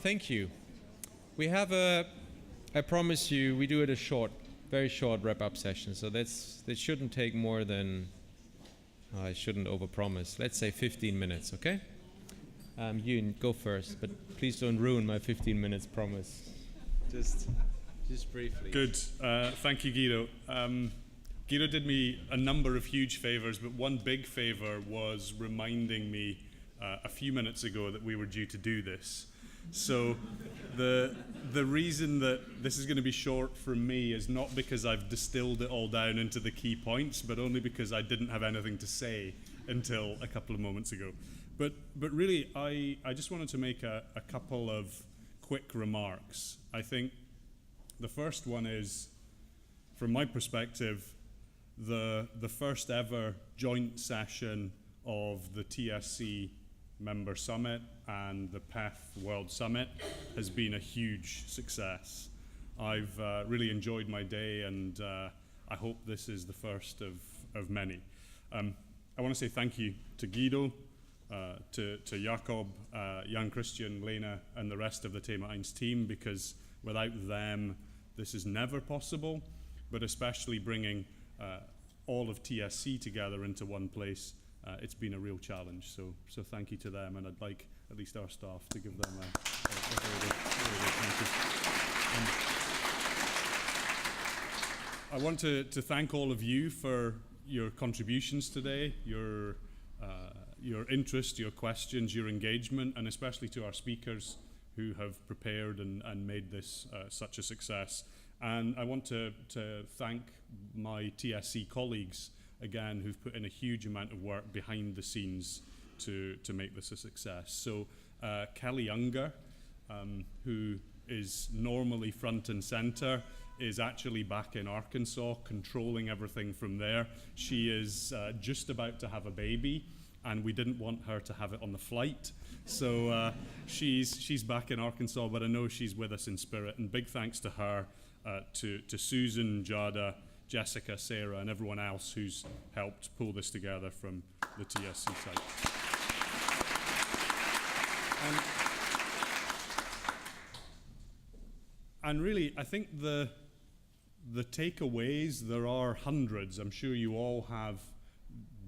thank you. We have I promise you, we do it a very short wrap-up session. So that shouldn't take more than, I shouldn't overpromise. Let's say 15 minutes, okay? Euan, go first, but please don't ruin my 15 minutes promise. Just briefly. Good. Thank you, Guido. Guido did me a number of huge favors, but one big favor was reminding me a few minutes ago that we were due to do this. So the reason that this is going to be short from me is not because I've distilled it all down into the key points, but only because I didn't have anything to say until a couple of moments ago. But really, I just wanted to make a couple of quick remarks. I think the first one is, from my perspective, the first ever joint session of the TSC Member Summit and the PEF World Summit has been a huge success. I've really enjoyed my day, and I hope this is the first of many. I want to say thank you to Guido, to Jakob, Jan Christian, Lena, and the rest of the Thema 1 team, because without them, this is never possible, but especially bringing all of TSC together into one place, it's been a real challenge. So thank you to them, and I'd like at least our staff to give them a very big thank you. I want to thank all of you for your contributions today, your interest, your questions, your engagement, and especially to our speakers who have prepared and made this such a success. And I want to thank my TSC colleagues, again, who've put in a huge amount of work behind the scenes to make this a success. So Kelly Unger, who is normally front and center, is actually back in Arkansas controlling everything from there. She is just about to have a baby, and we didn't want her to have it on the flight. So she's back in Arkansas, but I know she's with us in spirit. And big thanks to her, to Susan, Jada, Jessica, Sarah, and everyone else who's helped pull this together from the TSC side. And really, I think the takeaways, there are hundreds. I'm sure you all have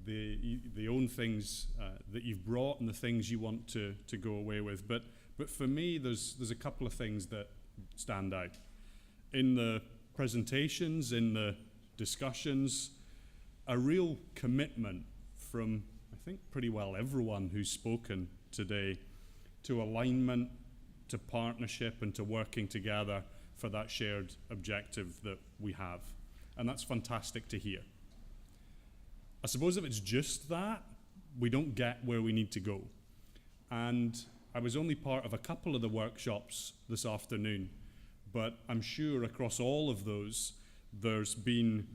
the own things that you've brought and the things you want to go away with. But for me, there's a couple of things that stand out. In the presentations, in the discussions, a real commitment from, I think, pretty well everyone who's spoken today to alignment, to partnership, and to working together for that shared objective that we have. And that's fantastic to hear. I suppose if it's just that, we don't get where we need to go. And I was only part of a couple of the workshops this afternoon, but I'm sure across all of those, there's been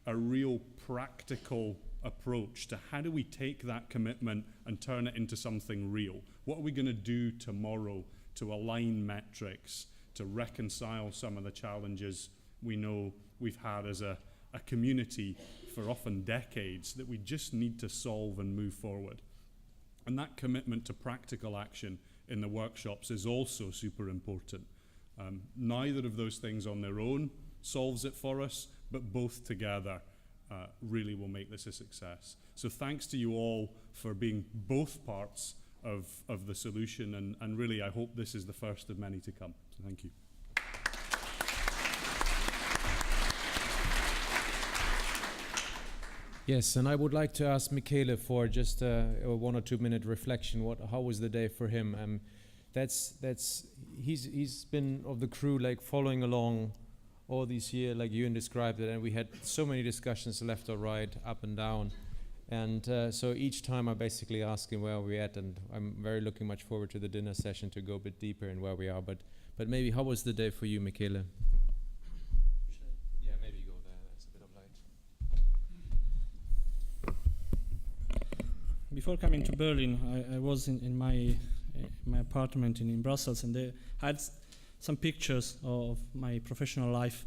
a real practical approach to how do we take that commitment and turn it into something real? What are we going to do tomorrow to align metrics, to reconcile some of the challenges we know we've had as a community for often decades that we just need to solve and move forward? And that commitment to practical action in the workshops is also super important. Neither of those things on their own solves it for us, but both together really will make this a success. So thanks to you all for being both parts of the solution, and really I hope this is the first of many to come. So thank you. Yes, and I would like to ask Michele for just a 1 or 2 minute reflection. How was the day for him? He's been of the crew, like following along all these years, like Euan described it, and we had so many discussions left or right, up and down. And so each time I basically ask him where we're at, and I'm very looking much forward to the dinner session to go a bit deeper in where we are. But maybe how was the day for you, Michele? Yeah, maybe go there. There's a bit of light. Before coming to Berlin, I was in my apartment in Brussels, and they had some pictures of my professional life,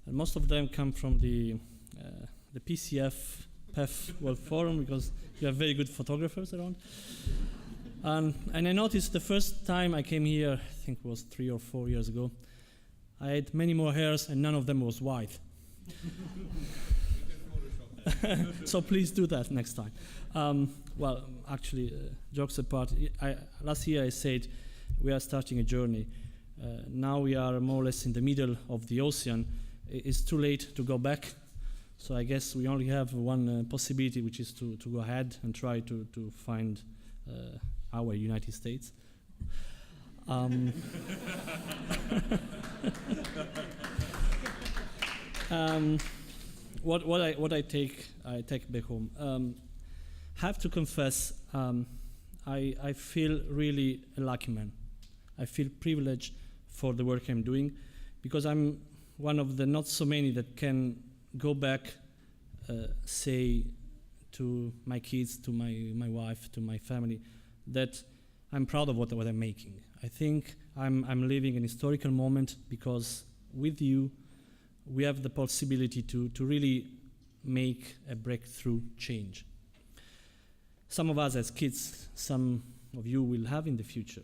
and most of them come from the PEFWorldForum, because we have very good photographers around. And I noticed the first time I came here, I think it was 3 or 4 years ago, I had many more hairs and none of them was white. So please do that next time. Well, actually, jokes apart, last year I said we are starting a journey. Now we are more or less in the middle of the ocean. It's too late to go back. So I guess we only have one possibility, which is to go ahead and try to find our United States. What I take back home. Have to confess, I feel really a lucky man. I feel privileged for the work I'm doing, because I'm one of the not so many that can go back, say to my kids, to my wife, to my family, that I'm proud of what I'm making. I think I'm living an historical moment, because with you, we have the possibility to really make a breakthrough change. Some of us as kids, some of you will have in the future.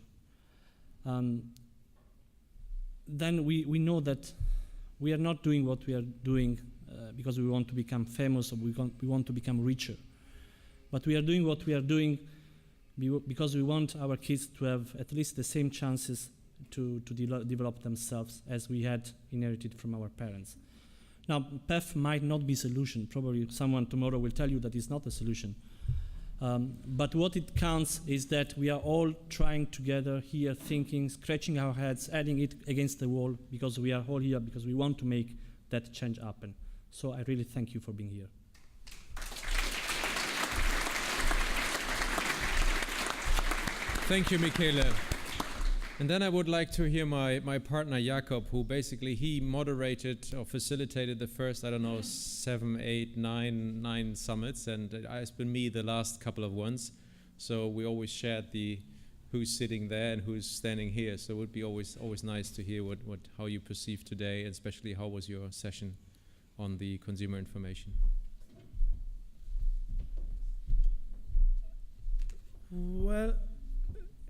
Then we know that we are not doing what we are doing because we want to become famous or we want to become richer. But we are doing what we are doing because we want our kids to have at least the same chances to develop themselves as we had inherited from our parents. Now, PEF might not be a solution. Probably someone tomorrow will tell you that it's not a solution. But what it counts is that we are all trying together here, thinking, scratching our heads, adding it against the wall, because we are all here because we want to make that change happen. So I really thank you for being here. Thank you, Michele. And then I would like to hear my partner Jakob, who basically he moderated or facilitated the first, 7, 8, 9 summits, and it's been me the last couple of ones. So we always shared who's sitting there and who's standing here. So it would be always nice to hear how you perceive today, and especially how was your session on the consumer information. Well,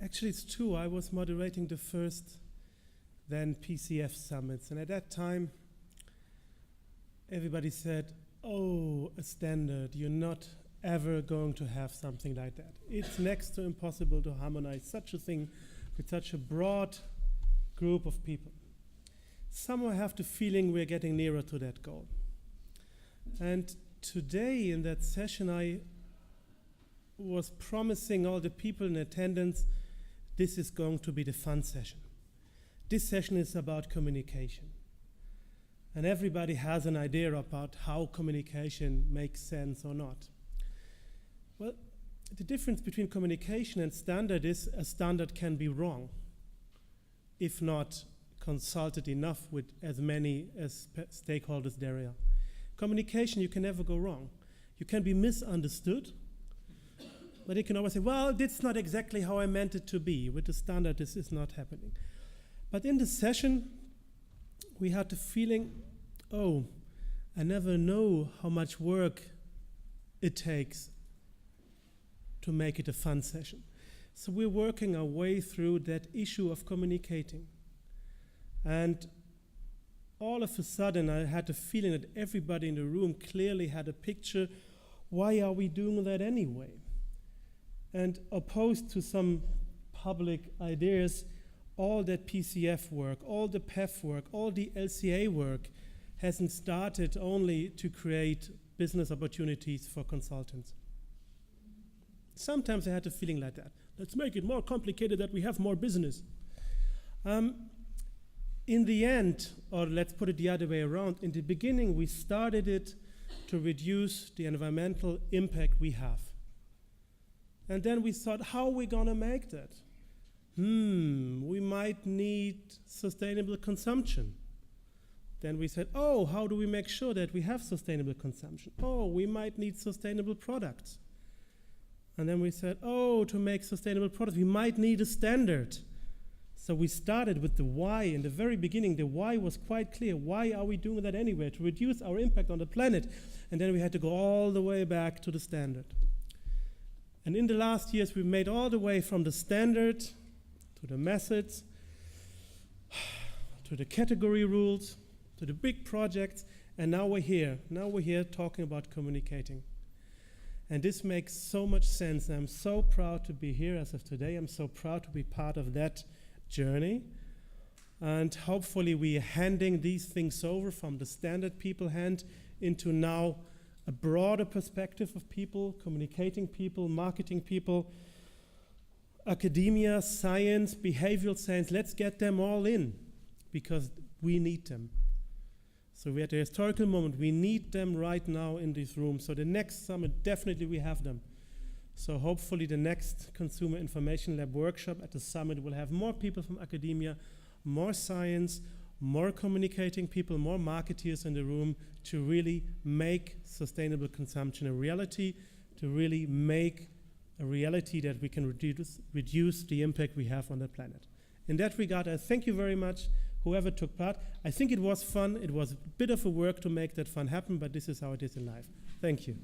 actually, it's true. I was moderating the first, then PEF Summits. And at that time, everybody said, oh, a standard. You're not ever going to have something like that. It's next to impossible to harmonize such a thing with such a broad group of people. Somehow I have the feeling we're getting nearer to that goal. And today in that session, I was promising all the people in attendance, this is going to be the fun session. This session is about communication. And everybody has an idea about how communication makes sense or not. Well, the difference between communication and standard is a standard can be wrong if not consulted enough with as many as stakeholders there are. Communication, you can never go wrong. You can be misunderstood, but you can always say, well, that's not exactly how I meant it to be. With the standard, this is not happening. But in the session, we had the feeling, oh, I never know how much work it takes to make it a fun session. So we're working our way through that issue of communicating. And all of a sudden, I had the feeling that everybody in the room clearly had a picture, why are we doing that anyway? And opposed to some public ideas, all that PCF work, all the PEF work, all the LCA work hasn't started only to create business opportunities for consultants. Sometimes I had a feeling like that. Let's make it more complicated that we have more business. In the end, or let's put it the other way around, in the beginning we started it to reduce the environmental impact we have. And then we thought, how are we going to make that? We might need sustainable consumption. Then we said, oh, how do we make sure that we have sustainable consumption? Oh, we might need sustainable products. And then we said, oh, to make sustainable products, we might need a standard. So we started with the why. In the very beginning, the why was quite clear. Why are we doing that anyway? To reduce our impact on the planet. And then we had to go all the way back to the standard. And in the last years, we've made all the way from the standard to the methods, to the category rules, to the big projects, and now we're here. Now we're here talking about communicating. And this makes so much sense. I'm so proud to be here as of today. I'm so proud to be part of that journey. And hopefully we are handing these things over from the standard people hand into now a broader perspective of people, communicating people, marketing people, academia, science, behavioral science. Let's get them all in because we need them. So we're at a historical moment. We need them right now in this room. So the next summit, definitely we have them. So hopefully the next Consumer Information Lab workshop at the summit will have more people from academia, more science, more communicating people, more marketeers in the room to really make sustainable consumption a reality, to really make a reality that we can reduce the impact we have on the planet. In that regard, I thank you very much, whoever took part. I think it was fun. It was a bit of a work to make that fun happen, but this is how it is in life. Thank you.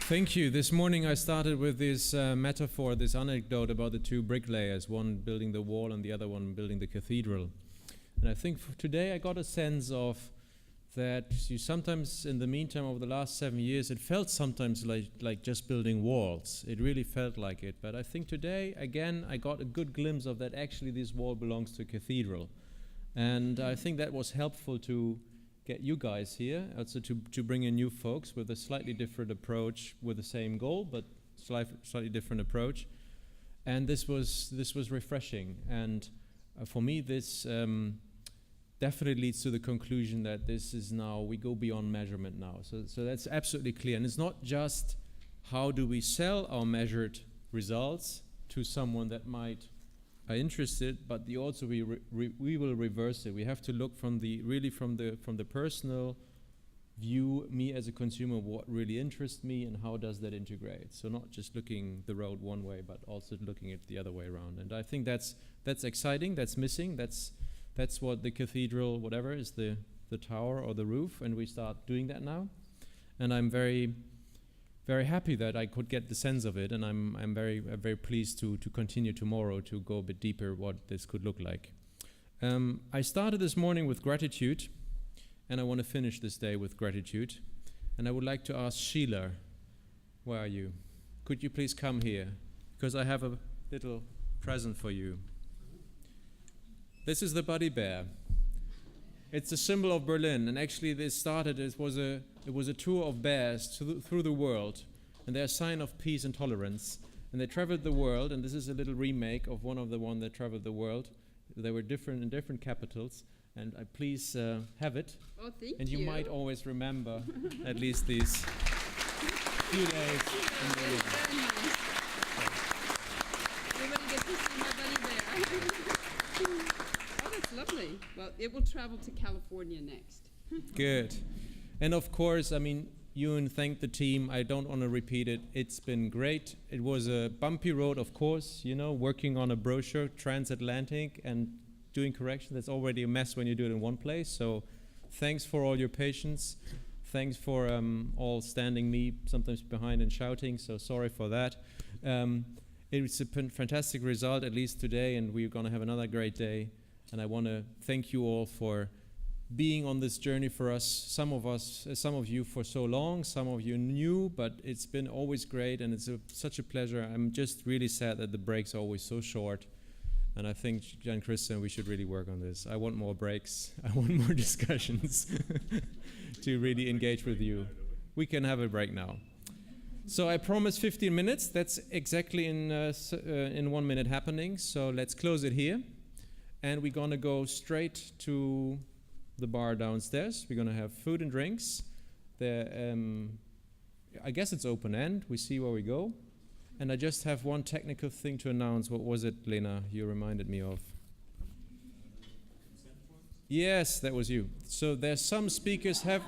Thank you. This morning I started with this metaphor, this anecdote about the two bricklayers, one building the wall and the other one building the cathedral. And I think for today I got a sense of that you sometimes, in the meantime, over the last 7 years, it felt sometimes like just building walls. It really felt like it. But I think today, again, I got a good glimpse of that actually this wall belongs to a cathedral. And I think that was helpful to get you guys here, also to bring in new folks with a slightly different approach, with the same goal, but slightly different approach. And this was refreshing. And for me, this definitely leads to the conclusion that this is now, we go beyond measurement now. So that's absolutely clear. And it's not just how do we sell our measured results to someone that might are interested, but also we will reverse it. We have to look from the personal view, me as a consumer, what really interests me and how does that integrate. So not just looking the road one way, but also looking at the other way around. And I think that's exciting, that's missing, that's what the cathedral, whatever, is the tower or the roof, and we start doing that now. And I'm very, very happy that I could get the sense of it, and I'm very pleased to continue tomorrow to go a bit deeper what this could look like. I started this morning with gratitude, and I want to finish this day with gratitude. And I would like to ask Sheila, where are you? Could you please come here? Because I have a little present for you. This is the Buddy Bear. It's a symbol of Berlin, and actually this started, it was a tour of bears through the world, and they're a sign of peace and tolerance. And they traveled the world, and this is a little remake of one that traveled the world. They were different in different capitals, and I please have it. Oh, thank you. And you might always remember at least these few days in Berlin. Very nice. Everybody gets to see my Buddy Bear. Oh, that's lovely. Well, it will travel to California next. Good. And of course, I mean, Euan thanked the team. I don't want to repeat it. It's been great. It was a bumpy road, of course, working on a brochure, transatlantic, and doing correction. That's already a mess when you do it in one place. So thanks for all your patience. Thanks for all standing me sometimes behind and shouting. So sorry for that. It's a fantastic result, at least today, and we're going to have another great day. And I want to thank you all for being on this journey for us. Some of you for so long, some of you new, but it's been always great, and it's such a pleasure. I'm just really sad that the breaks are always so short. And I think, Jan Christian, we should really work on this. I want more breaks. I want more discussions to really engage with you. We can have a break now. So I promised 15 minutes. That's exactly in 1 minute happening. So let's close it here. And we're going to go straight to the bar downstairs. We're going to have food and drinks. I guess it's open end. We see where we go. And I just have one technical thing to announce. What was it, Lena, you reminded me of? Yes, that was you. So there's some speakers haven't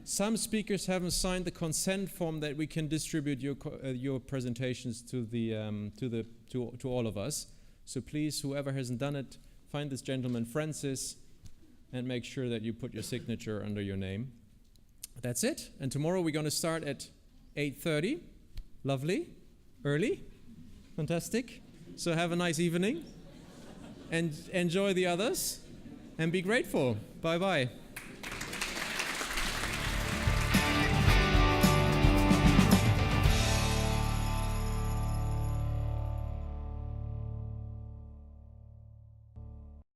signed the consent form that we can distribute your presentations to all of us. So please, whoever hasn't done it, find this gentleman, Francis, and make sure that you put your signature under your name. That's it. And tomorrow we're going to start at 8:30. Lovely. Early. Fantastic. So have a nice evening and enjoy the others and be grateful. Bye-bye.